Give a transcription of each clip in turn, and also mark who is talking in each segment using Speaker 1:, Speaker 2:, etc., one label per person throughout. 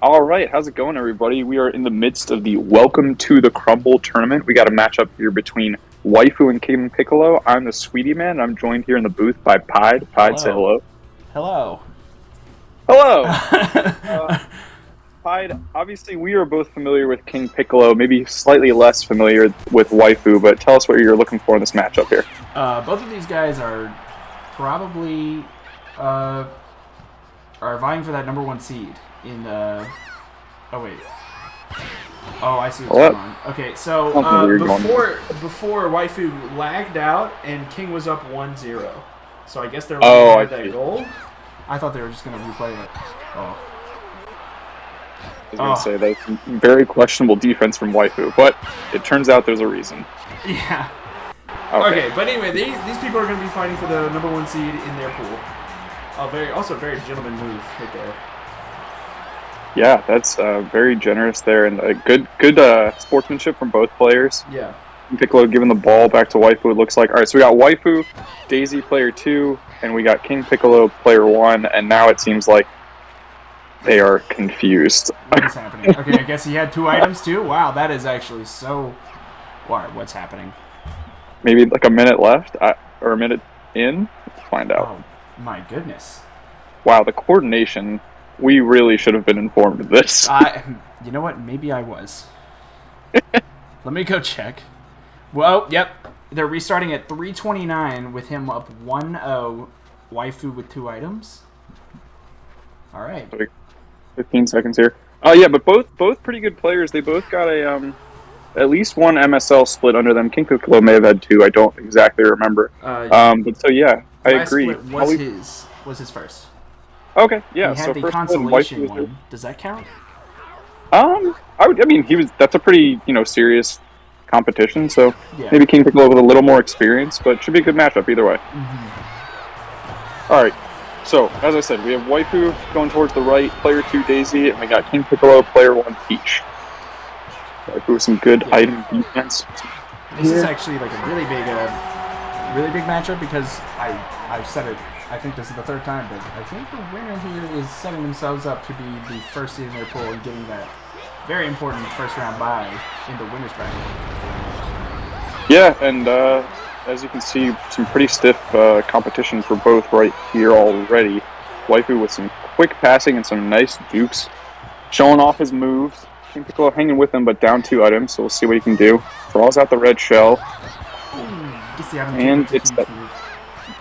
Speaker 1: All right, how's it going, everybody? We are in the midst of the Welcome to the Crumble tournament. We got a matchup here between Waifu and KingPiccolo. I'm the Sweetie Man. I'm joined here in the booth by Pied. Pied, say
Speaker 2: Hello.
Speaker 1: hello.
Speaker 2: Hello.
Speaker 1: Hello. Uh, Pied. Obviously, we are both familiar with KingPiccolo. Maybe slightly less familiar with Waifu, but tell us what you're looking for in this matchup here.
Speaker 2: Both of these guys are probably uh, are vying for that number one seed in the. Oh wait. Oh, I see what's
Speaker 1: What?
Speaker 2: going on. Okay, so
Speaker 1: I don't know where you're going.
Speaker 2: before Waifu lagged out and King was up 1-0. So I guess they're
Speaker 1: Oh,
Speaker 2: looking
Speaker 1: I
Speaker 2: at that
Speaker 1: see.
Speaker 2: goal. I thought they were just gonna replay it. Oh.
Speaker 1: I was going to say that's very questionable defense from Waifu, but it turns out there's a reason.
Speaker 2: Yeah.
Speaker 1: Okay.
Speaker 2: Okay, but anyway, these people are going to be fighting for the number one seed in their pool. Also a very gentleman move right there.
Speaker 1: Yeah, that's very generous there, and good sportsmanship from both players.
Speaker 2: Yeah.
Speaker 1: Piccolo giving the ball back to Waifu, it looks like. All right, so we got Waifu, Daisy player 2, and we got KingPiccolo player 1, and now it seems like they are confused.
Speaker 2: What is happening? Okay, I guess he had two items too? Wow, that is actually so... What's happening?
Speaker 1: Maybe like a minute left, or a minute in? Let's find out.
Speaker 2: Oh, my goodness.
Speaker 1: Wow, the coordination, we really should have been informed of this.
Speaker 2: You know what? Maybe I was. Let me go check. Well, yep. They're restarting at 3:29 with him up 1-0. Waifu with two items. All right.
Speaker 1: 15 seconds here. Oh yeah, but both pretty good players. They both got a at least one MSL split under them. KingPiccolo may have had two. I don't exactly remember. But so yeah, I agree.
Speaker 2: Was his first.
Speaker 1: Okay, yeah.
Speaker 2: He had
Speaker 1: So
Speaker 2: the
Speaker 1: first
Speaker 2: consolation one. Does that count?
Speaker 1: I mean, that's a pretty serious competition. So
Speaker 2: Yeah.
Speaker 1: maybe KingPiccolo with a little more experience, but should be a good matchup either way.
Speaker 2: Mm-hmm.
Speaker 1: All right. So, as I said, we have Waifu going towards the right, player 2 Daisy, and we got KingPiccolo, player 1 Peach. Waifu with some good item defense.
Speaker 2: This is actually like a really big matchup because I've said it. I think this is the third time, but I think the winner here is setting themselves up to be the first seed in their pool and getting that very important first round bye in the winners bracket.
Speaker 1: Yeah, and as you can see, some pretty stiff competition for both right here already. Waifu with some quick passing and some nice jukes, showing off his moves. KingPiccolo hanging with him, but down 2 items, so we'll see what he can do. Draws out the red shell, and it's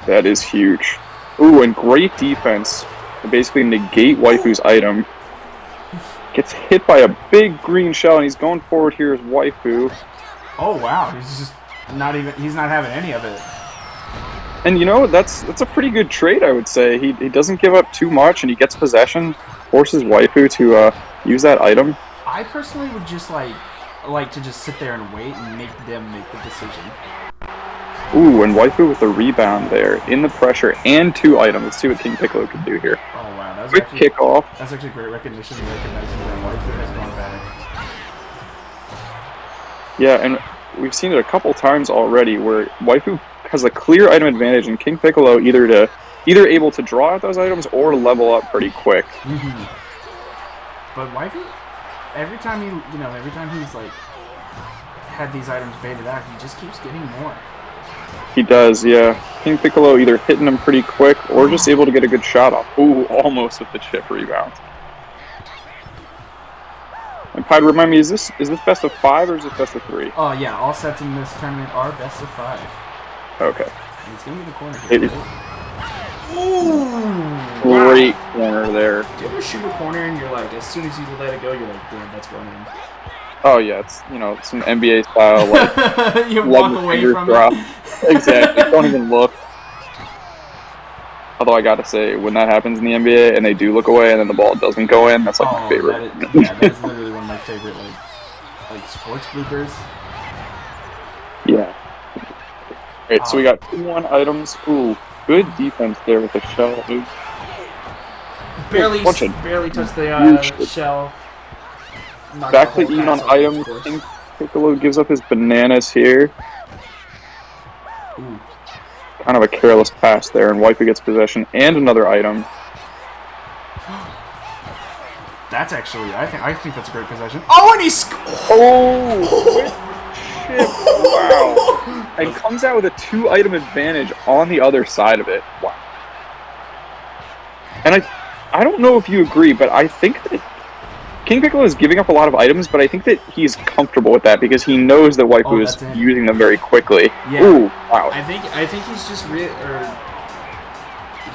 Speaker 1: that is huge. Ooh, and great defense to basically negate Waifu's item. Gets hit by a big green shell, and he's going forward here as Waifu.
Speaker 2: Oh wow, he's not having any of it.
Speaker 1: And that's a pretty good trade, I would say. He doesn't give up too much, and he gets possession, forces Waifu to use that item.
Speaker 2: I personally would just like to just sit there and wait and make them make the decision.
Speaker 1: Ooh, and Waifu with the rebound there, in the pressure, and 2 items. Let's see what KingPiccolo can do here.
Speaker 2: Oh wow, that was
Speaker 1: Quick kickoff.
Speaker 2: That's actually great recognition and recognizing that Waifu has gone back.
Speaker 1: Yeah, and we've seen it a couple times already where Waifu has a clear item advantage, and KingPiccolo either able to draw out those items or level up pretty quick.
Speaker 2: Mm-hmm. But Waifu, every time he's like had these items baited out, he just keeps getting more.
Speaker 1: He does, yeah. KingPiccolo either hitting him pretty quick or just able to get a good shot off. Ooh, almost with the chip rebound. And Pied, remind me, is this best of 5 or is this best of 3?
Speaker 2: Oh yeah, all sets in this tournament are best of 5.
Speaker 1: Okay.
Speaker 2: And it's gonna be the corner here. Ooh!
Speaker 1: Great corner there.
Speaker 2: Do you ever shoot a corner and you're like, as soon as you let it go, you're like, damn, that's going in.
Speaker 1: Oh yeah, it's some NBA style like
Speaker 2: you walk away from
Speaker 1: drop.
Speaker 2: it.
Speaker 1: Exactly. Don't even look. Although I gotta say, when that happens in the NBA and they do look away and then the ball doesn't go in, that's like my favorite.
Speaker 2: That is literally one of my favorite like sports bloopers.
Speaker 1: Yeah. Alright, so we got 2-1 items. Ooh, good defense there with the shell.
Speaker 2: Barely touched the shell.
Speaker 1: Back to even on items. KingPiccolo gives up his bananas here.
Speaker 2: Ooh.
Speaker 1: Kind of a careless pass there, and Wifey gets possession and another item.
Speaker 2: That's actually, I think that's a great possession. Oh, and he's...
Speaker 1: Oh! Shit. Wow. And comes out with a 2-item advantage on the other side of it. Wow. And I don't know if you agree, but I think that KingPiccolo is giving up a lot of items, but I think that he's comfortable with that because he knows that Waifu is using them very quickly.
Speaker 2: Yeah.
Speaker 1: Ooh, wow.
Speaker 2: I think he's just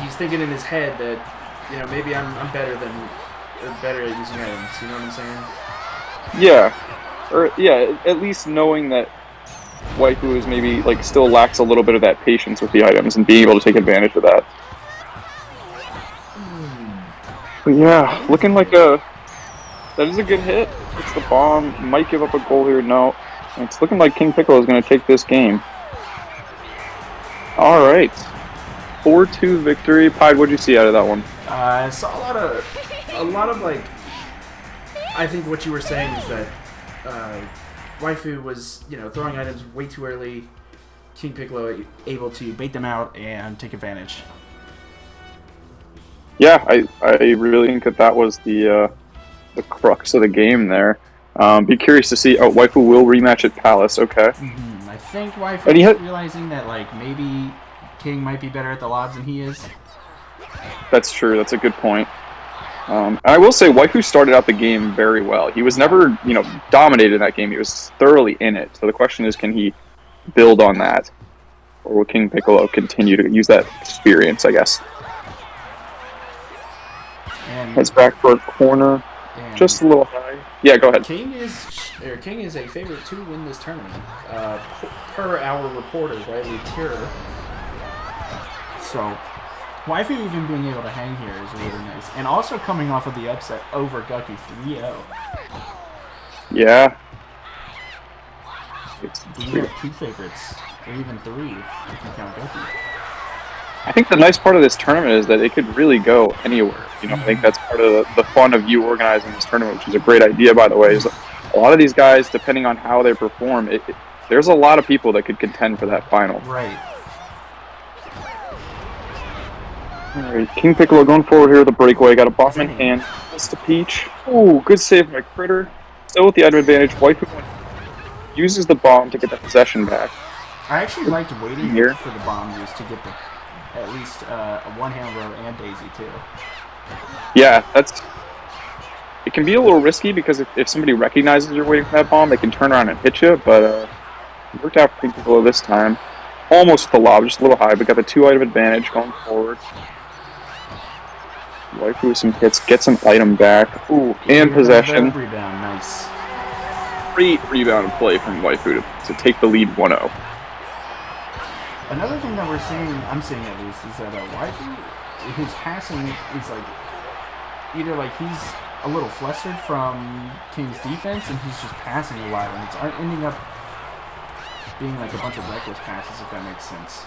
Speaker 2: he's thinking in his head that maybe I'm better at using items. You know what I'm saying?
Speaker 1: Yeah, or yeah, at least knowing that Waifu is maybe still lacks a little bit of that patience with the items and being able to take advantage of that. But yeah, looking like that is a good hit. It's the bomb. Might give up a goal here. No. It's looking like KingPiccolo is going to take this game. All right. 4-2 victory. Pied, what'd you see out of that one?
Speaker 2: I saw a lot of I think what you were saying is that Waifu was, throwing items way too early. KingPiccolo able to bait them out and take advantage.
Speaker 1: Yeah, I really think that was the crux of the game there. Be curious to see. Oh, Waifu will rematch at Palace. Okay.
Speaker 2: Mm-hmm. I think Waifu is realizing that maybe King might be better at the lobs than he is.
Speaker 1: That's true. That's a good point. And I will say, Waifu started out the game very well. He was never, dominated in that game. He was thoroughly in it. So the question is, can he build on that, or will KingPiccolo continue to use that experience? I guess. Heads back for a corner. Just a little high. Yeah, go ahead.
Speaker 2: King is a favorite to win this tournament, per our reporter, Riley Tierra. So, Waifu even being able to hang here is really nice. And also coming off of the upset over Gucky 3-0.
Speaker 1: Yeah.
Speaker 2: We have 2 favorites, or even 3 if you count Gucky.
Speaker 1: I think the nice part of this tournament is that it could really go anywhere. I think that's part of the fun of you organizing this tournament, which is a great idea, by the way. Is a lot of these guys, depending on how they perform, there's a lot of people that could contend for that final.
Speaker 2: Right.
Speaker 1: All right, KingPiccolo going forward here with a breakaway. Got a bomb in hand. That's the Peach. Ooh, good save by Critter. Still with the item advantage. Waifu uses the bomb to get the possession back.
Speaker 2: I actually liked waiting here for the bomb use to get at least a one-hand row and Daisy too.
Speaker 1: Yeah, it can be a little risky because if somebody recognizes you're waiting for that bomb, they can turn around and hit you, but it worked out for KingPiccolo this time. Almost the lob, just a little high, but got the 2-item advantage going forward. Waifu with some hits, gets an item back. Ooh, and possession.
Speaker 2: Rebound, nice.
Speaker 1: Great rebound play from Waifu to take the lead 1-0.
Speaker 2: Another thing that I'm seeing at least, is that Waifu, his passing is either he's a little flustered from King's defense and he's just passing a lot, and it's ending up being a bunch of reckless passes, if that makes sense.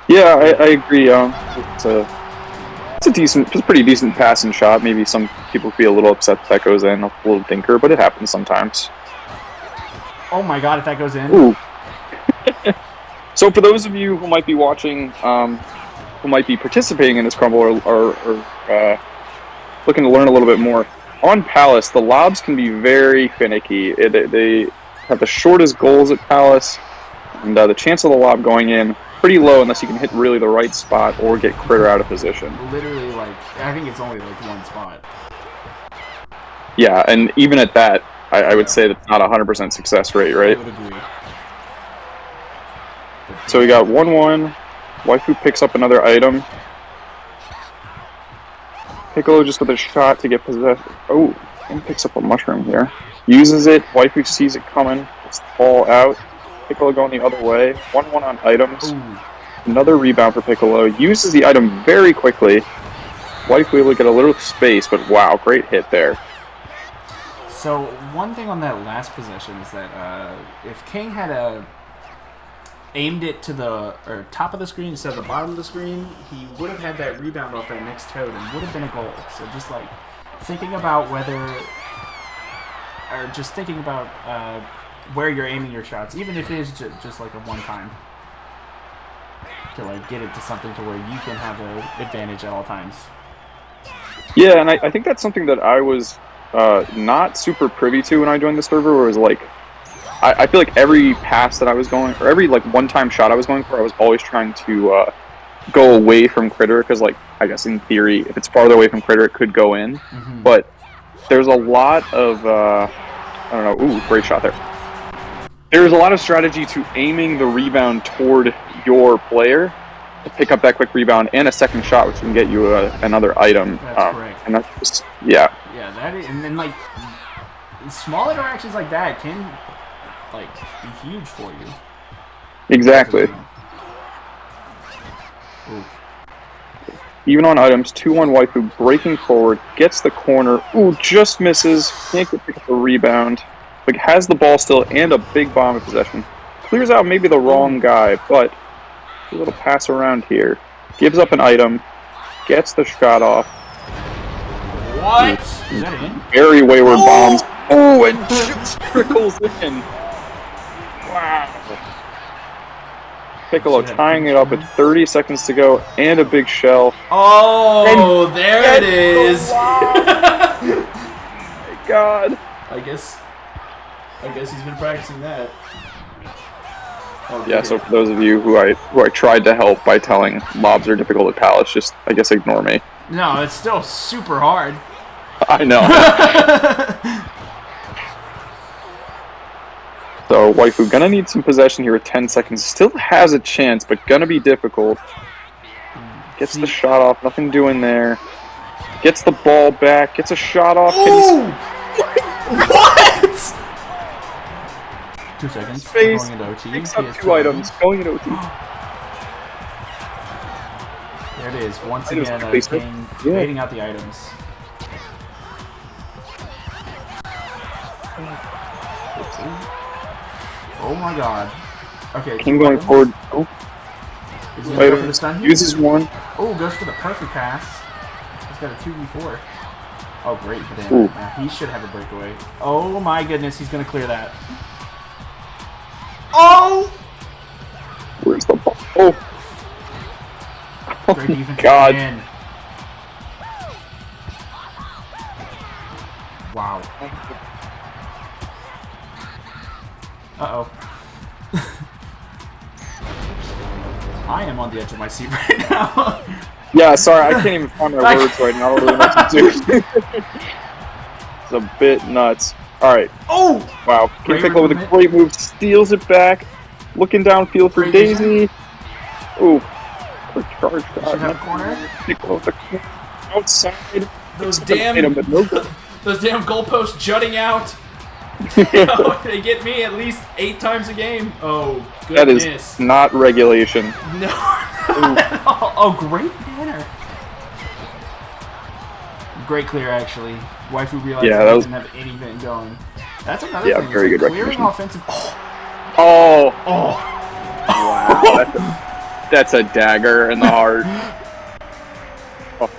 Speaker 1: Yeah, I agree. It's a pretty decent passing shot. Maybe some people feel a little upset that goes in, a little dinker, but it happens sometimes.
Speaker 2: Oh my god, if that goes in.
Speaker 1: Ooh. So for those of you who might be watching, who might be participating in this Crumble or looking to learn a little bit more, on Palace, the lobs can be very finicky. They have the shortest goals at Palace, and the chance of the lob going in pretty low unless you can hit really the right spot or get Critter out of position.
Speaker 2: Literally, I think it's only one spot.
Speaker 1: Yeah, and even at that, I would say that's not a 100% success rate, right?
Speaker 2: I would agree.
Speaker 1: So we got 1-1. Waifu picks up another item. Piccolo just with a shot to get possessed. Oh, and picks up a mushroom here. Uses it. Waifu sees it coming. Gets the ball out. Piccolo going the other way. 1-1 on items.
Speaker 2: Ooh.
Speaker 1: Another rebound for Piccolo. Uses the item very quickly. Waifu able to get a little space, but wow, great hit there.
Speaker 2: So one thing on that last possession is that if King had aimed it to the top of the screen instead of the bottom of the screen, he would have had that rebound off that next toad and would have been a goal. So just thinking about where you're aiming your shots, even if it is just a one-time, to get it to something to where you can have an advantage at all times.
Speaker 1: Yeah, and I think that's something that I was not super privy to when I joined the server. Where it was like, I feel like every pass that I was going, or every like one-time shot I was going for, I was always trying to go away from critter because, like, I guess in theory, if it's farther away from critter, it could go in. But there's a lot of I don't know. Ooh, great shot there. There's a lot of strategy to aiming the rebound toward your player to pick up that quick rebound and a second shot, which can get you another item.
Speaker 2: That's correct.
Speaker 1: And that's just, yeah.
Speaker 2: Yeah, that is, and then like small interactions like that can like be huge for you.
Speaker 1: Exactly.
Speaker 2: Ooh.
Speaker 1: Even on items, 2-1 Waifu breaking forward, gets the corner. Ooh, just misses. Can't pick up the rebound. Like, has the ball still and a big bomb in possession. Clears out maybe the wrong guy, but a little pass around here. Gives up an item. Gets the shot off.
Speaker 2: What? Is that in?
Speaker 1: Very wayward bombs. Oh, and just trickles in. Wow. Piccolo tying it up with 30 seconds to go and a big shell.
Speaker 2: Oh, and there it is.
Speaker 1: Oh my God.
Speaker 2: I guess he's been practicing that. Oh,
Speaker 1: yeah, so for those of you who I tried to help by telling lobs are difficult at Palace, just, I guess, ignore me.
Speaker 2: No, it's still super hard.
Speaker 1: I know. So, Waifu gonna need some possession here with 10 seconds. Still has a chance, but gonna be difficult. Gets the shot off, nothing doing there. Gets the ball back, gets a shot off.
Speaker 2: What? 2 seconds.
Speaker 1: Space.
Speaker 2: Going into OT.
Speaker 1: Picks up 2 items. Going into OT.
Speaker 2: There it is. Once again, waiting out the items. Oh my God. Okay.
Speaker 1: King going forward. Oh.
Speaker 2: Is he gonna go for the stun here?
Speaker 1: Uses one.
Speaker 2: Oh, goes for the perfect pass. He's got a 2v4. Oh, great. But then he should have a breakaway. Oh my goodness, he's gonna clear that. Oh!
Speaker 1: Where's the ball? Oh.
Speaker 2: Great defense.
Speaker 1: God.
Speaker 2: Again. Wow. Uh-oh. I am on the edge of my seat right now.
Speaker 1: Yeah, sorry, I can't even find my words right now. I don't really know what to do. It's a bit nuts. Alright.
Speaker 2: Oh!
Speaker 1: Wow. KingPiccolo with a great move, steals it back. Looking downfield for Daisy. Ooh. Quick charge shot.
Speaker 2: Should have a corner.
Speaker 1: Piccolo with the corner. Outside.
Speaker 2: Those damn goalposts jutting out. They get me at least 8 times a game. Oh, goodness.
Speaker 1: That is not regulation.
Speaker 2: No, not at all. Oh, great banner. Great clear, actually. Waifu realized he didn't have anything going. That's another thing.
Speaker 1: Very good
Speaker 2: clearing offensive.
Speaker 1: Oh. Wow. That's a dagger in the heart. Oh.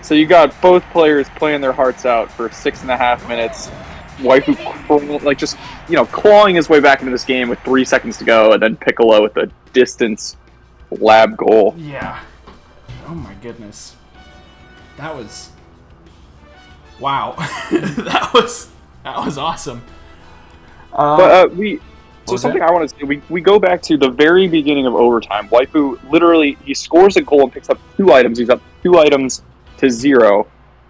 Speaker 1: So you got both players playing their hearts out for 6.5 minutes. Waifu, like, just, clawing his way back into this game with 3 seconds to go, and then Piccolo with a distance lab goal.
Speaker 2: Yeah. Oh my goodness. That was... Wow. that was awesome.
Speaker 1: Something I want to say, we go back to the very beginning of overtime. Waifu, literally, he scores a goal and picks up 2 items. He's up 2 items to 0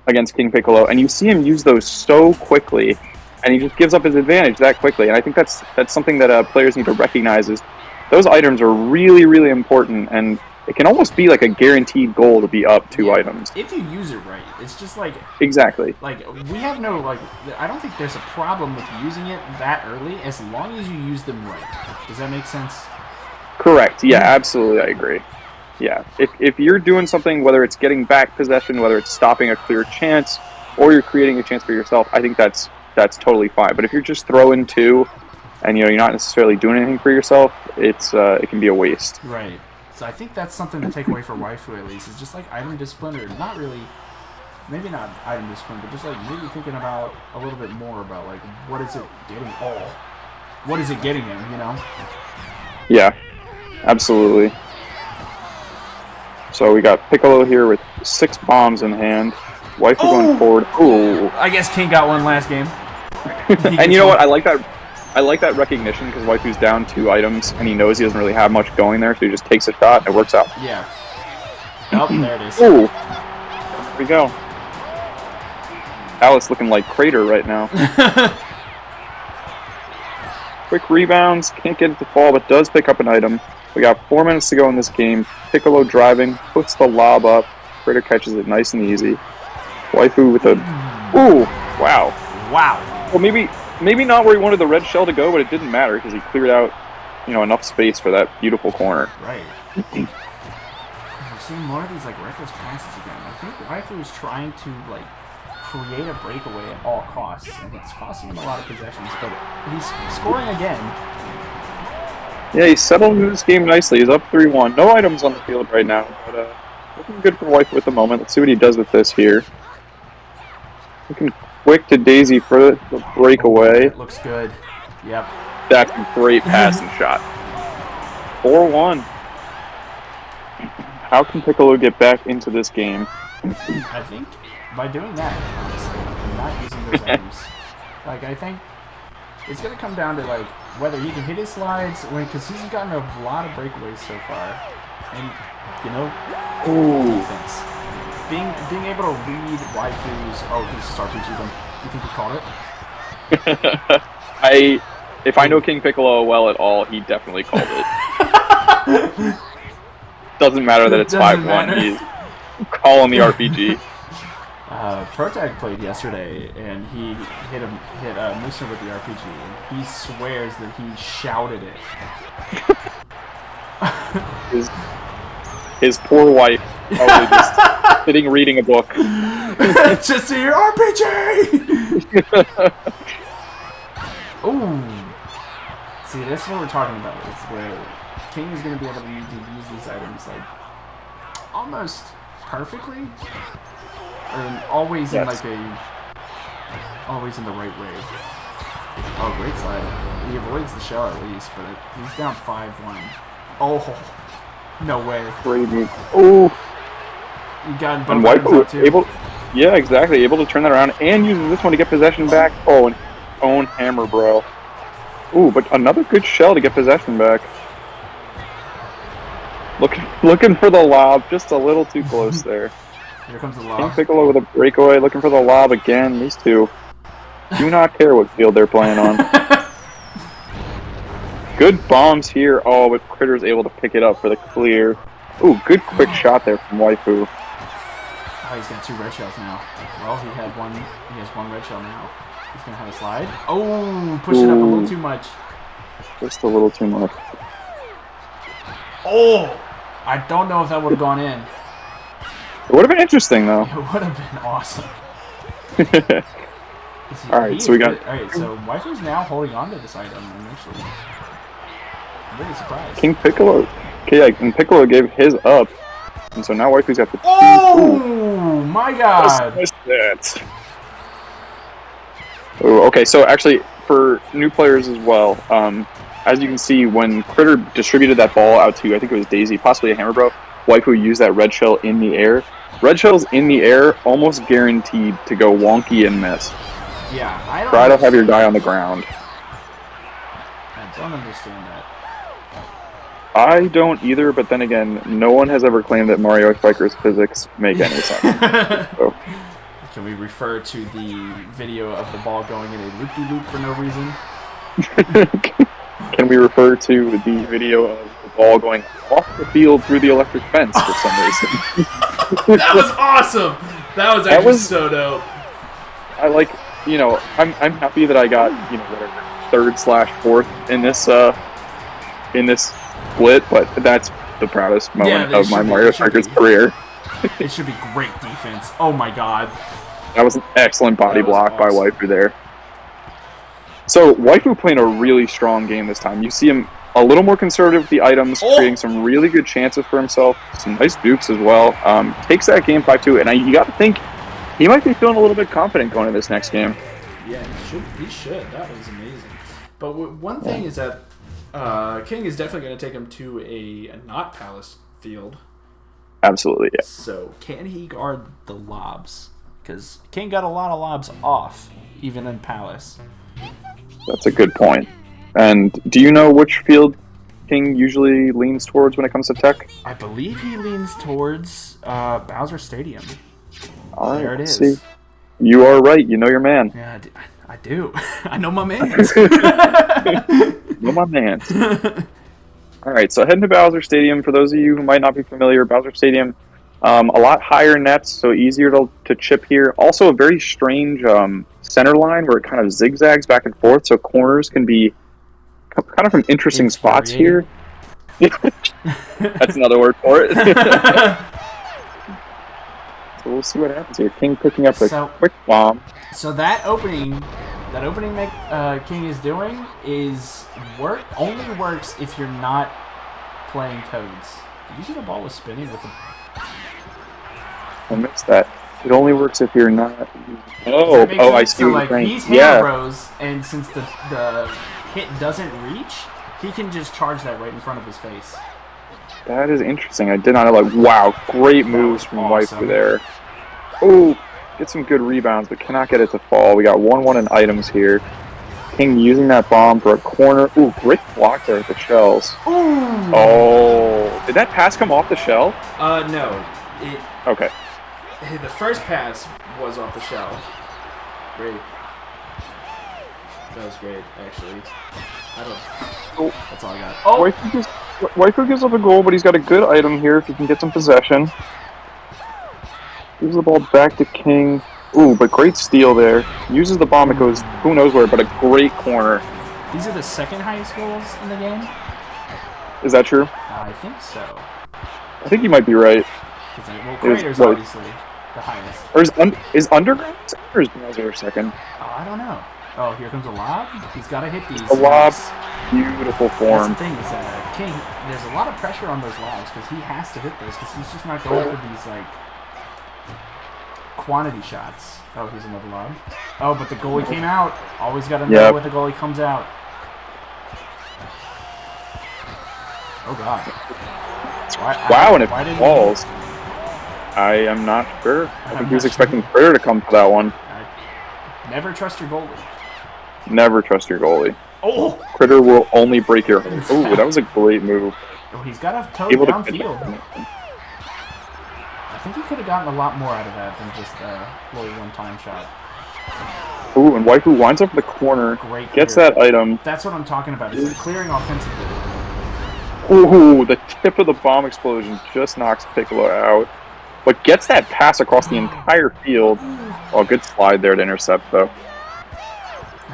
Speaker 1: against KingPiccolo, and you see him use those so quickly, and he just gives up his advantage that quickly. And I think that's something that players need to recognize, is those items are really, really important, and it can almost be like a guaranteed goal to be up 2 items.
Speaker 2: If you use it right. It's just like...
Speaker 1: Exactly.
Speaker 2: Like, we have no, I don't think there's a problem with using it that early, as long as you use them right. Does that make sense?
Speaker 1: Correct. Yeah, absolutely. I agree. Yeah. If you're doing something, whether it's getting back possession, whether it's stopping a clear chance, or you're creating a chance for yourself, I think that's totally fine. But if you're just throwing 2, and you're not necessarily doing anything for yourself, it can be a waste.
Speaker 2: Right. So I think that's something to take away for Waifu, at least. Is just like item discipline, or not really, maybe not item discipline, but just like maybe thinking about a little bit more about like what is it getting what is it getting him,
Speaker 1: Yeah, absolutely. So we got Piccolo here with 6 bombs in hand. Wifefu going forward. Ooh.
Speaker 2: I guess King got one last game.
Speaker 1: And you know what? I like that recognition because Waifu's down 2 items and he knows he doesn't really have much going there, so he just takes a shot and it works out.
Speaker 2: Yeah. Oh, there it is.
Speaker 1: Ooh. There we go. Alice looking like Crater right now. Quick rebounds, can't get it to fall, but does pick up an item. We got 4 minutes to go in this game. Piccolo driving, puts the lob up. Crater catches it nice and easy. Wifefu with a... Ooh! Wow.
Speaker 2: Wow.
Speaker 1: Well, maybe not where he wanted the red shell to go, but it didn't matter because he cleared out, enough space for that beautiful corner.
Speaker 2: Right. We're seeing more of these, reckless passes again. I think Wifefu is trying to, create a breakaway at all costs, and it's costing him a lot of possessions, but he's scoring again.
Speaker 1: Yeah, he's settled into this game nicely. He's up 3-1. No items on the field right now, but looking good for Wifefu at the moment. Let's see what he does with this here. Looking quick to Daisy for the breakaway.
Speaker 2: It looks good. Yep.
Speaker 1: That's a great passing shot. 4-1. How can Piccolo get back into this game?
Speaker 2: I think by doing that, honestly, and not using those items, I think it's going to come down to, whether he can hit his slides, because he's gotten a lot of breakaways so far. And, defense. Being able to read Waifu's... Oh, he just RPG'd him. You think he called it?
Speaker 1: If I know KingPiccolo well at all, he definitely called it. Doesn't matter that it's 5-1. He's calling the RPG.
Speaker 2: Protag played yesterday, and he hit Mooser with the RPG, and he swears that he shouted it.
Speaker 1: His poor wife, probably just sitting reading a book.
Speaker 2: Just to hear RPG! Ooh. See, that's what we're talking about. It's where King is going to be able to use these items almost perfectly, or always in always in the right way. Oh, great slide. He avoids the shell at least, but he's down 5-1. Oh, no way.
Speaker 1: Great move. Oh.
Speaker 2: You got both
Speaker 1: and Wifefu yeah, exactly. Able to turn that around and uses this one to get possession back. Oh, and own hammer, bro. Ooh, but another good shell to get possession back. Looking for the lob, just a little too close there.
Speaker 2: Here comes the lob.
Speaker 1: KingPiccolo with a breakaway, looking for the lob again. These two do not care what field they're playing on. Good bombs here. Oh, but Critter's able to pick it up for the clear. Ooh, good quick shot there from Wifefu.
Speaker 2: Oh, he's got 2 red shells now. Well, he has 1 red shell now. He's gonna have a slide. Oh, push it up a little too much.
Speaker 1: Just a little too much.
Speaker 2: Oh! I don't know if that would have gone in.
Speaker 1: It would have been interesting, though.
Speaker 2: It would have been awesome.
Speaker 1: Alright, so we got...
Speaker 2: Alright, so Wife's now holding on to this item. I'm actually really surprised.
Speaker 1: KingPiccolo... Okay, yeah, and Piccolo gave his up. And so now Wife's got the...
Speaker 2: Oh! My God!
Speaker 1: What's that? Oh, okay, so actually, for new players as well, as you can see, when Critter distributed that ball out to, I think it was Daisy, possibly a hammer bro, Wifefu used that red shell in the air. Red shells in the air, almost guaranteed to go wonky and miss.
Speaker 2: Yeah, I don't
Speaker 1: Try to have your guy on the ground.
Speaker 2: I don't understand that.
Speaker 1: I don't either, but then again, no one has ever claimed that Mario Strikers physics make any sense. So.
Speaker 2: Can we refer to the video of the ball going in a loop-de-loop for no reason?
Speaker 1: Can we refer to the video of the ball going off the field through the electric fence for some reason?
Speaker 2: That was awesome! That was actually so dope.
Speaker 1: I like, I'm happy that I got, whatever, 3rd/4th in this split, but that's the proudest moment of my Mario Strikers career.
Speaker 2: It should be great defense. Oh my God.
Speaker 1: That was an excellent body block by Wifefu there. So, Wifefu playing a really strong game this time. You see him a little more conservative with the items, creating some really good chances for himself. Some nice dukes as well. Takes that game 5-2, and you got to think he might be feeling a little bit confident going into this next game.
Speaker 2: Yeah, he should. That was amazing. But one thing is that King is definitely going to take him to a not Palace field.
Speaker 1: Absolutely, yeah.
Speaker 2: So can he guard the lobs? Because King got a lot of lobs off, even in Palace.
Speaker 1: That's a good point. And do you know which field King usually leans towards when it comes to tech?
Speaker 2: I believe he leans towards Bowser Stadium.
Speaker 1: All right,
Speaker 2: There it
Speaker 1: let's
Speaker 2: is.
Speaker 1: see. You are right. You know your man.
Speaker 2: Yeah, I do. I know my mans.
Speaker 1: Know my man. All right, so heading to Bowser Stadium. For those of you who might not be familiar, Bowser Stadium, a lot higher nets, so easier to chip here. Also, a very strange center line where it kind of zigzags back and forth, so corners can be kind of from interesting spots here. That's another word for it. So we'll see what happens here. King picking up a quick bomb.
Speaker 2: So that opening King is doing is only works if you're not playing Toads. Did you see the ball was spinning with the...
Speaker 1: I missed that. It only works if you're not... Oh, I see
Speaker 2: so,
Speaker 1: what you're saying.
Speaker 2: He's hammer rows, and since the hit doesn't reach, he can just charge that right in front of his face.
Speaker 1: That is interesting. I did not know. Like, wow, great moves from Wifefu there. Oh, get some good rebounds, but cannot get it to fall. We got 1-1 in items here. King using that bomb for a corner. Ooh, great block there at the shells.
Speaker 2: Ooh.
Speaker 1: Oh, did that pass come off the shell?
Speaker 2: No.
Speaker 1: Okay.
Speaker 2: The first pass was off the shell. Great. That was great, actually. That's all I got. Oh!
Speaker 1: Waifu gives up a goal, but he's got a good item here if he can get some possession. Gives the ball back to King. Ooh, but great steal there. Uses the bomb, it goes who knows where, but a great corner.
Speaker 2: These are the second highest goals in the game?
Speaker 1: Is that true?
Speaker 2: I think so.
Speaker 1: I think you might be right.
Speaker 2: Well, Crater's obviously the highest.
Speaker 1: Or is Underground second or is Bowser second?
Speaker 2: I don't know. Oh, here comes a lob. He's got to hit these.
Speaker 1: A lob. Beautiful form.
Speaker 2: That's the thing is King, there's a lot of pressure on those lobs because he has to hit those because he's just not going for these, like, quantity shots. Oh, here's another lob. Oh, but the goalie came out. Always got to know when the goalie comes out. Oh, God.
Speaker 1: Wow, and it falls. I am not sure. I think he was expecting Critter to come for that one.
Speaker 2: Never trust your goalie.
Speaker 1: Never trust your goalie.
Speaker 2: Oh!
Speaker 1: Critter will only break your heart. Oh, that was a great move.
Speaker 2: Oh, he's got a toe downfield. I think he could have gotten a lot more out of that than just a little one-time shot.
Speaker 1: Ooh, and Waifu winds up the corner.
Speaker 2: Great
Speaker 1: gets that item.
Speaker 2: That's what I'm talking about. He's clearing offensively.
Speaker 1: Ooh, the tip of the bomb explosion just knocks Piccolo out. But gets that pass across the entire field. Oh, good slide there to intercept, though.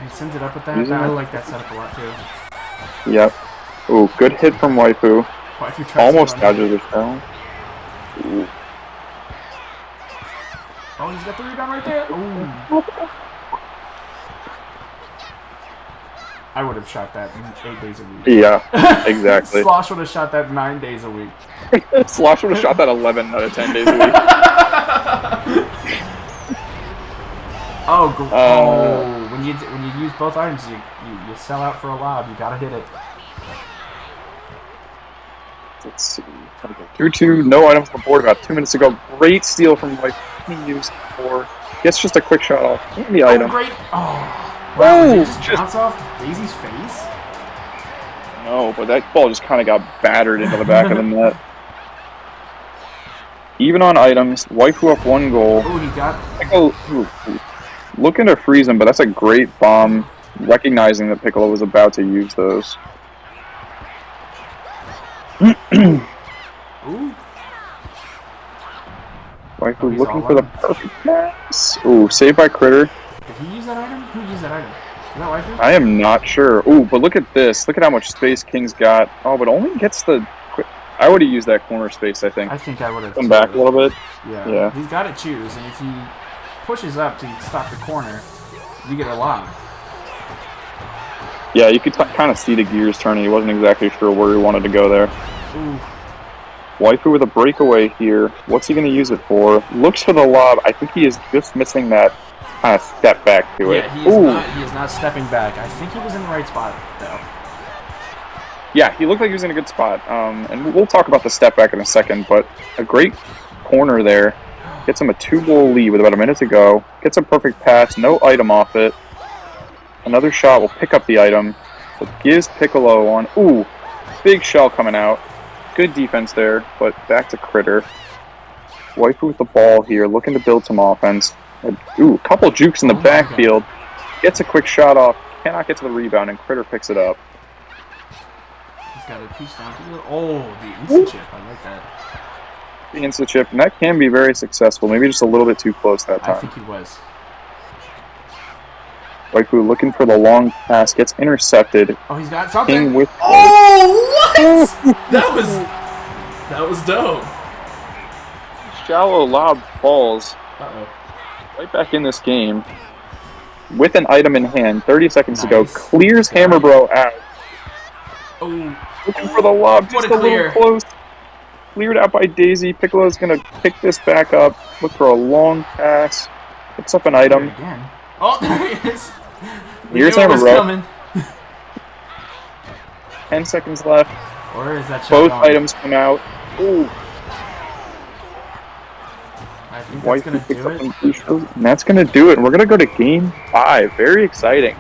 Speaker 2: He sends it up with that. I like that setup a lot, too.
Speaker 1: Yep. Ooh, good hit from Waifu. Almost dodges the shell. Ooh.
Speaker 2: Oh, he's got the rebound right there. Ooh. I would have shot that 8 days a week.
Speaker 1: Yeah, exactly.
Speaker 2: Slosh would have shot that 9 days a week.
Speaker 1: Slosh would have shot that 11 out of 10 days a week.
Speaker 2: Oh, when you use both items, you sell out for a lob. You gotta hit it.
Speaker 1: Let's see. 2-2, no items on the board about 2 minutes ago. Great steal from Mike. He used for. Gets just a quick shot off the item.
Speaker 2: Great. Oh. Wow, did it just bounce off Daisy's face?
Speaker 1: No, but that ball just kind of got battered into the back of the net. Even on items, Waifu up 1 goal.
Speaker 2: Oh, he got...
Speaker 1: Looking to freeze him, but that's a great bomb, recognizing that Piccolo was about to use those.
Speaker 2: Ooh.
Speaker 1: Waifu looking for the perfect pass. Ooh, saved by Critter.
Speaker 2: Did he use that item? Who used that item? Is that Waifu?
Speaker 1: I am not sure. Ooh, but look at this. Look at how much space King's got. Oh, but only gets the... I would have used that corner space, I think.
Speaker 2: I think I would have.
Speaker 1: Come back a little bit.
Speaker 2: Yeah. He's got to choose, and if he pushes up to stop the corner, you get a lob.
Speaker 1: Yeah, you could kind of see the gears turning. He wasn't exactly sure where he wanted to go there.
Speaker 2: Ooh.
Speaker 1: Waifu with a breakaway here. What's he going to use it for? Looks for the lob. I think he is just missing that kind of step back to it.
Speaker 2: Yeah, he is not stepping back. I think he was in the right spot, though.
Speaker 1: Yeah, he looked like he was in a good spot. And we'll talk about the step back in a second, but a great corner there. Gets him a 2-goal lead with about a minute to go. Gets a perfect pass, no item off it. Another shot will pick up the item. But gives Piccolo on. Ooh, big shell coming out. Good defense there, but back to Critter. Wifefu with the ball here, looking to build some offense. Ooh, a couple jukes in the backfield. Gets a quick shot off. Cannot get to the rebound, and Critter picks it up.
Speaker 2: He's got a piece down. Oh, the instant chip. I like that.
Speaker 1: The instant chip, and that can be very successful. Maybe just a little bit too close that time.
Speaker 2: I think he was.
Speaker 1: Waifu looking for the long pass, gets intercepted.
Speaker 2: Oh, he's got something.
Speaker 1: King with
Speaker 2: oh, what? that was dope.
Speaker 1: Shallow lob falls. Right back in this game. With an item in hand, 30 seconds to go. Clears Hammer Bro out.
Speaker 2: Oh,
Speaker 1: looking for the lob, just a little close. Cleared out by Daisy. Piccolo's gonna pick this back up. Look for a long pass. Picks up an item.
Speaker 2: Oh, there he is.
Speaker 1: Here's Hammer Bro. 10 seconds left.
Speaker 2: Or is that
Speaker 1: both items come out. Ooh.
Speaker 2: I think that's going to do it.
Speaker 1: And that's going to do it. And we're going to go to Game 5. Very exciting.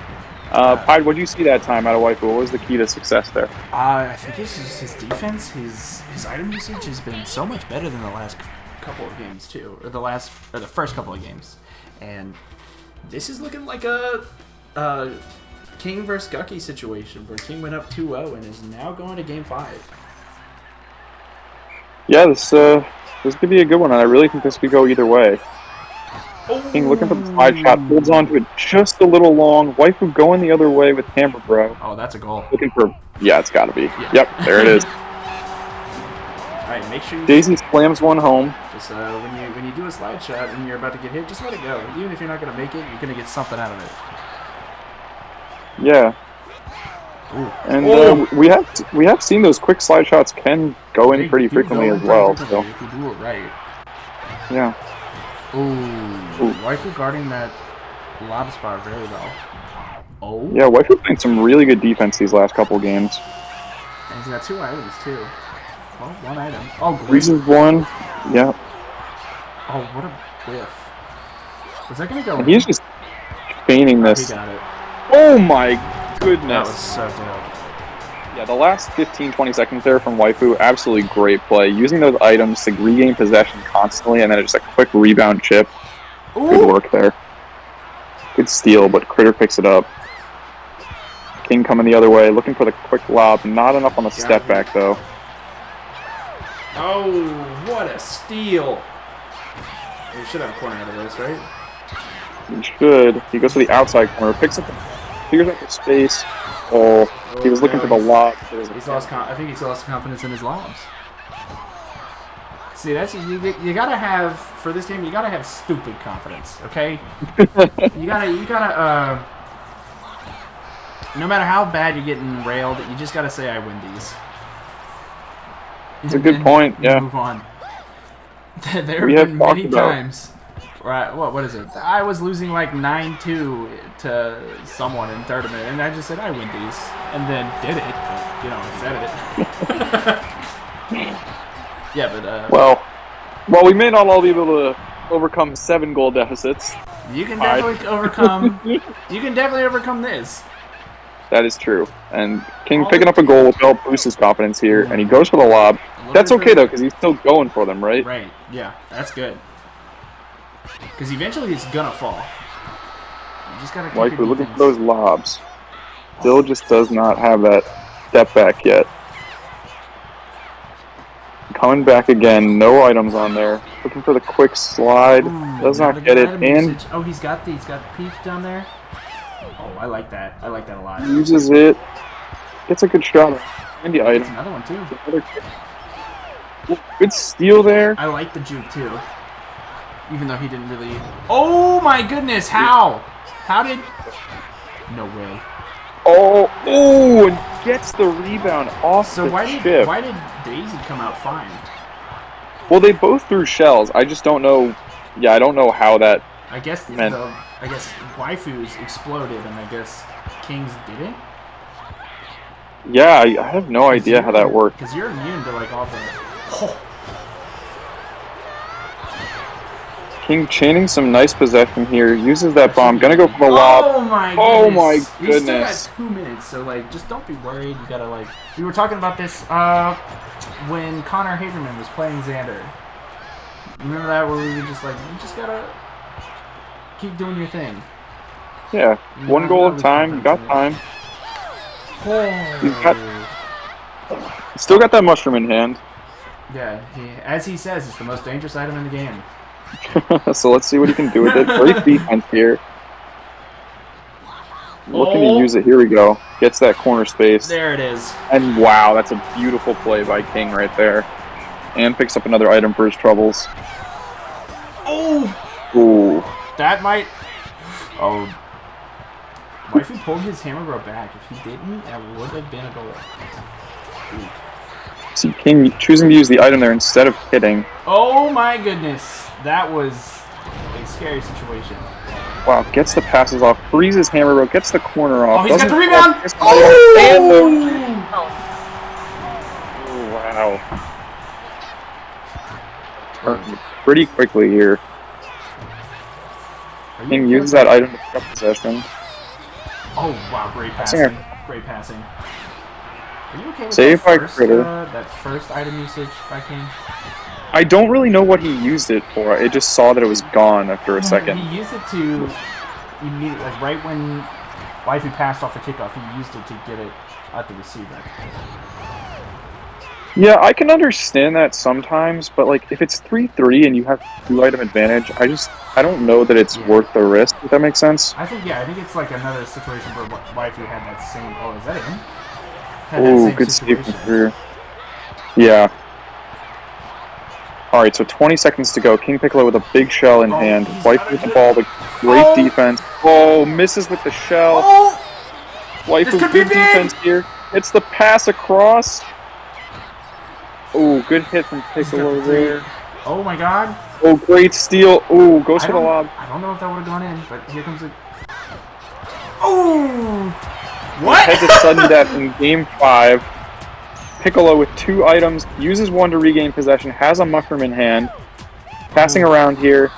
Speaker 1: Pied, what did you see that time out of Waifu? What was the key to success there?
Speaker 2: I think it's just his defense. His item usage has been so much better than the last couple of games, too. Or the first couple of games. And this is looking like a King versus Gucky situation where King went up 2-0 and is now going to Game 5.
Speaker 1: Yeah, this could be a good one, and I really think this could go either way.
Speaker 2: Oh.
Speaker 1: King looking for the slide shot, holds on to it just a little long. Waifu going the other way with Hammer Bro.
Speaker 2: Oh, that's a goal.
Speaker 1: Looking for, yeah, it's got to be.
Speaker 2: Yeah.
Speaker 1: Yep, there it is.
Speaker 2: All right, make sure you
Speaker 1: Daisy slams one home.
Speaker 2: Just when you do a slide shot and you're about to get hit, just let it go. Even if you're not going to make it, you're going to get something out of it.
Speaker 1: Yeah.
Speaker 2: Ooh.
Speaker 1: And we have seen those quick slide shots can go in pretty frequently as well. So.
Speaker 2: If you do it right.
Speaker 1: Yeah.
Speaker 2: Ooh. Waifu guarding that lob spot very well. Oh.
Speaker 1: Yeah, Waifu playing some really good defense these last couple games.
Speaker 2: And he's got 2 items too. Oh, 1 item. Oh, great.
Speaker 1: Reasons one. Yeah.
Speaker 2: Oh, what a whiff. Was that gonna go in?
Speaker 1: He's just feigning this.
Speaker 2: He got it.
Speaker 1: Oh my goodness.
Speaker 2: That was so dope.
Speaker 1: Yeah, the last 15-20 seconds there from Waifu, absolutely great play. Using those items to regain possession constantly, and then just a quick rebound chip.
Speaker 2: Ooh.
Speaker 1: Good work there. Good steal, but Critter picks it up. King coming the other way, looking for the quick lob. Not enough on the step back, though.
Speaker 2: Oh, what a steal. We should have a corner out of this, right?
Speaker 1: He should. He goes to the outside corner, figures out the space. Oh, he was looking for the lob.
Speaker 2: I think he's lost confidence in his lobs. See, that's you gotta have for this game. You gotta have stupid confidence, okay? you gotta. No matter how bad you're getting railed, you just gotta say, "I win these."
Speaker 1: It's a good point. Yeah.
Speaker 2: Move on. There have been many times. Right, what is it? I was losing like 9-2 to someone in tournament, and I just said I win these, and then did it. But, you know, I said it. Yeah, but
Speaker 1: well, we may not all be able to overcome 7-goal deficits.
Speaker 2: You can definitely overcome. You can definitely overcome this.
Speaker 1: That is true. And King picking up a goal will help boost his confidence here, and he goes for the lob. That's okay though, because he's still going for them, right?
Speaker 2: Right. Yeah, that's good. Because eventually it's gonna fall. You just gotta keep
Speaker 1: Like we're looking for those lobs. Still just does not have that step back yet. Coming back again, no items on there. Looking for the quick slide. Does not get it. And
Speaker 2: he's got peach down there. Oh, I like that. I like that a lot.
Speaker 1: Uses it. Gets a good shot on the item.
Speaker 2: Another one too.
Speaker 1: Good steal there.
Speaker 2: I like the juke too. Even though he didn't really... Oh my goodness, how? How did... No way.
Speaker 1: Oh, and gets the rebound off the chip.
Speaker 2: Why did Daisy come out fine?
Speaker 1: Well, they both threw shells. I just don't know... Yeah, I don't know how that
Speaker 2: I guess
Speaker 1: meant.
Speaker 2: Waifu's exploded, and I guess King's didn't?
Speaker 1: Yeah, I have no idea how that worked.
Speaker 2: Because you're immune to like all the. Oh.
Speaker 1: King chaining some nice possession here. Uses that bomb. Gonna go for the lob.
Speaker 2: Oh my goodness.
Speaker 1: Oh my
Speaker 2: He's still
Speaker 1: goodness.
Speaker 2: got 2 minutes, so like, just don't be worried. You gotta like. We were talking about this when Connor Haberman was playing Xander. Remember that where we were just like, you just gotta keep doing your thing.
Speaker 1: Yeah, one goal at a time. You got time. He's still got that mushroom in hand.
Speaker 2: Yeah, as he says, it's the most dangerous item in the game.
Speaker 1: So let's see what he can do with it. Great defense here. Looking to use it. Here we go. Gets that corner space.
Speaker 2: There it is.
Speaker 1: And wow, that's a beautiful play by King right there. And picks up another item for his troubles.
Speaker 2: Oh!
Speaker 1: Ooh.
Speaker 2: That might... Oh. Wifefu pulled his hammer bro back. If he didn't, that would have been a goal. Ooh.
Speaker 1: See, King choosing to use the item there instead of hitting.
Speaker 2: Oh my goodness. That was a scary situation.
Speaker 1: Wow, gets the passes off, freezes hammer bro, gets the corner off.
Speaker 2: Oh, he's got the rebound!
Speaker 1: Oh, wow. Turned pretty quickly here. King uses that item to pick up possession.
Speaker 2: Oh, wow, great passing. Great passing. Are you okay with
Speaker 1: Save by Critter.
Speaker 2: That first item usage by King?
Speaker 1: I don't really know what he used it for. I just saw that it was gone after a second.
Speaker 2: He used it to immediately, like right when Wifefu passed off the kickoff, he used it to get it at the receiver.
Speaker 1: Yeah, I can understand that sometimes, but like if it's 3-3 and you have 2-item advantage, I don't know that it's worth the risk, if that makes sense.
Speaker 2: I think it's like another situation where Wifefu had that same. Oh, is that him?
Speaker 1: Oh, good save from here. Yeah. Alright, so 20 seconds to go. KingPiccolo with a big shell in hand. Wifefu with the ball, but great defense. Oh, misses with the shell. Wifefu, good defense here. It's the pass across. Oh, good hit from Piccolo there.
Speaker 2: Oh my god.
Speaker 1: Oh, great steal. Oh, goes for the lob.
Speaker 2: I don't know if that would have gone in, but here comes it. Oh! What?
Speaker 1: Had to sudden death in Game 5. Piccolo with 2 items, uses 1 to regain possession, has a mushroom in hand. Passing around here.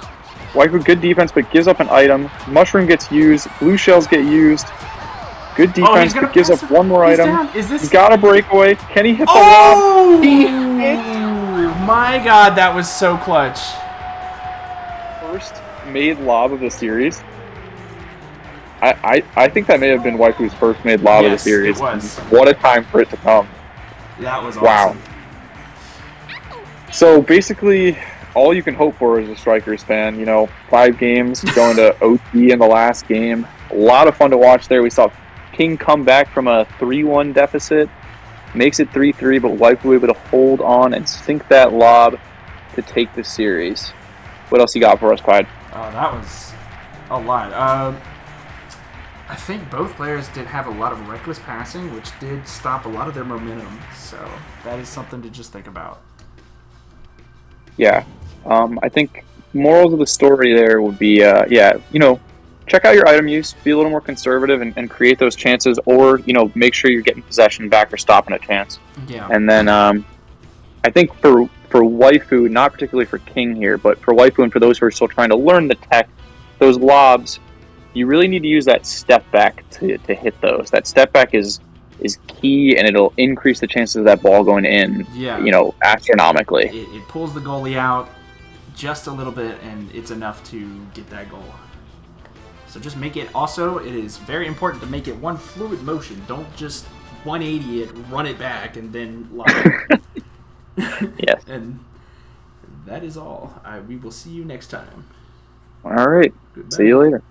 Speaker 1: Wifefu, good defense, but gives up an item. Mushroom gets used. Blue shells get used. Good defense, but gives up 1 more item. He's got a breakaway. Can he hit the lob? He hit.
Speaker 2: My god, that was so clutch.
Speaker 1: First made lob of the series. I think that may have been Waifu's first made lob of the series.
Speaker 2: It was.
Speaker 1: What a time for it to come.
Speaker 2: That was awesome.
Speaker 1: Wow. So basically, all you can hope for as a Strikers fan, 5 games, going to OT in the last game. A lot of fun to watch there. We saw King come back from a 3-1 deficit, makes it 3-3, but Wifefu able to hold on and sink that lob to take the series. What else you got for us, Clyde?
Speaker 2: That was a lot. I think both players did have a lot of reckless passing, which did stop a lot of their momentum. So that is something to just think about.
Speaker 1: Yeah. I think morals of the story there would be, check out your item use, be a little more conservative and create those chances, or, make sure you're getting possession back or stopping a chance.
Speaker 2: Yeah.
Speaker 1: And then I think for Wifefu, not particularly for King here, but for Wifefu and for those who are still trying to learn the tech, those lobs, you really need to use that step back to hit those. That step back is key, and it'll increase the chances of that ball going in, astronomically.
Speaker 2: It pulls the goalie out just a little bit, and it's enough to get that goal. So just make it, also, it is very important to make it one fluid motion. Don't just 180 it, run it back, and then lock it.
Speaker 1: Yes.
Speaker 2: And that is all. We will see you next time.
Speaker 1: All right.
Speaker 2: Goodbye.
Speaker 1: See you later.